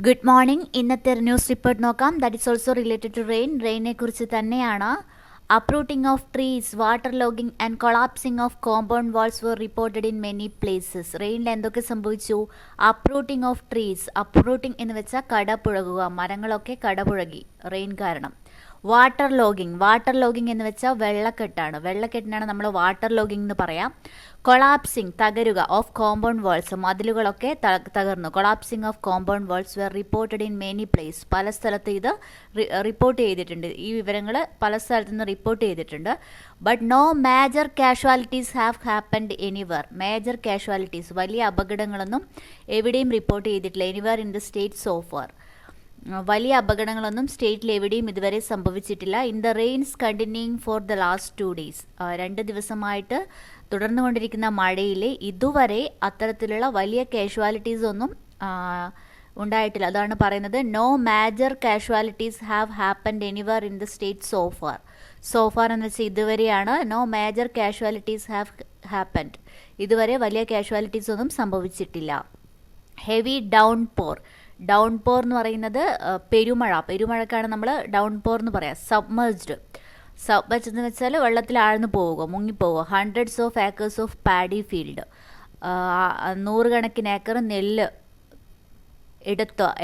Good morning. ഇന്നത്തെ news report നോക്കാം. That is also related to റെയിനെ കുറിച്ച് തന്നെയാണ്. Uprooting of trees, water logging and collapsing of compound walls were reported in many places. റെയിനിൽ എന്തൊക്കെ സംഭവിച്ചു? അപ്രൂട്ടിംഗ് ഓഫ് ട്രീസ്. അപ്രൂട്ടിംഗ് എന്ന് വെച്ചാൽ കടപുഴകുക, മരങ്ങളൊക്കെ കടപുഴകി റെയിൻ കാരണം. വാട്ടർ ലോഗിംഗ് എന്ന് വെച്ചാൽ വെള്ളക്കെട്ടാണ്. വെള്ളക്കെട്ടിനാണ് നമ്മൾ വാട്ടർ ലോഗിംഗ് എന്ന് പറയാം. കൊളാപ്സിംഗ്, തകരുക, ഓഫ് കോമ്പൗണ്ട് വാൾസ്, മതിലുകളൊക്കെ തകർന്നു. Collapsing of compound walls were reported in many place. പല സ്ഥലത്ത് ഇത് റിപ്പോർട്ട് ചെയ്തിട്ടുണ്ട്. ഈ വിവരങ്ങൾ പല സ്ഥലത്തു നിന്ന് റിപ്പോർട്ട് ചെയ്തിട്ടുണ്ട്. But no major casualties have happened anywhere. Major casualties, വലിയ അപകടങ്ങളൊന്നും എവിടെയും റിപ്പോർട്ട് ചെയ്തിട്ടില്ല. Anywhere in the state so far. വലിയ അപകടങ്ങളൊന്നും സ്റ്റേറ്റിൽ എവിടെയും ഇതുവരെ സംഭവിച്ചിട്ടില്ല. In the rains continuing for the last 2 days. 2 ദിവസമായിട്ട് തുടർന്നുകൊണ്ടിരിക്കുന്ന മഴയിൽ ഇതുവരെ അത്തരത്തിലുള്ള വലിയ കാഷ്വാലിറ്റീസ് ഒന്നും ഉണ്ടായിട്ടില്ല. അതാണ് പറയുന്നത് no major casualties have happened anywhere in the state so far. So far എന്ന് വെച്ചാൽ ഇതുവരെയാണ്. No major casualties have happened. ഇതുവരെ വലിയ കാഷ്വാലിറ്റീസ് ഒന്നും സംഭവിച്ചിട്ടില്ല. ഹെവി ഡൗൺ പോർ എന്ന് പറയുന്നത് പെരുമഴക്കാണ് നമ്മൾ ഡൗൺ പോർ എന്ന് പറയാം. സബ്മേർജ്ഡ് എന്ന് വെച്ചാൽ വെള്ളത്തിൽ ആഴ്ന്നു പോവുക, മുങ്ങിപ്പോവുക. Hundreds of acres of paddy field, 100 കണക്കിന് ഏക്കർ നെല്ല്,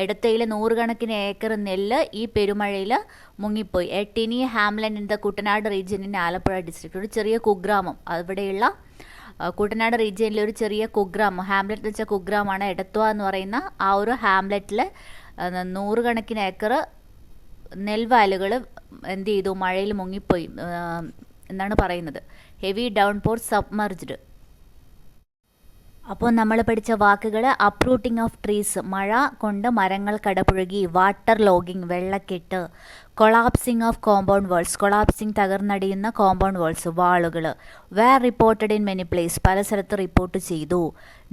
ഇടത്തയിലെ 100 കണക്കിന് ഏക്കർ നെല്ല് ഈ പെരുമഴയിൽ മുങ്ങിപ്പോയി. Tiny hamlet in the Kuttanad region in Alappuzha district. ഒരു ചെറിയ കുഗ്രാമം, അവിടെയുള്ള കുട്ടനാട് റീജിയനിലെ ഒരു ചെറിയ കുഗ്രാമം, ഹാംലെറ്റ് എന്ന് വെച്ചാൽ കുഗ്രാമമാണ്. എടത്വ എന്ന് പറയുന്ന ആ ഒരു ഹാംലെറ്റിൽ 100 കണക്കിന് ഏക്കർ നെൽവയലുകൾ എന്ത് ചെയ്തു? മഴയിൽ മുങ്ങിപ്പോയി എന്നാണ് പറയുന്നത്. ഹെവി ഡൗൺ പോർ, സബ്മർജ്ഡ്. അപ്പോൾ നമ്മൾ പഠിച്ച വാക്കുകൾ: അപ്രൂട്ടിംഗ് ഓഫ് ട്രീസ്, മഴ കൊണ്ട് മരങ്ങൾ കടപുഴകി. വാട്ടർ ലോഗിംഗ്, വെള്ളക്കെട്ട്. Collapsing of compound walls, collapsing, തകർന്നടിയുന്ന കോമ്പൗണ്ട് വാൾസ്, വാളുകൾ. Were reported in many place, പല സ്ഥലത്ത് റിപ്പോർട്ട് ചെയ്തു.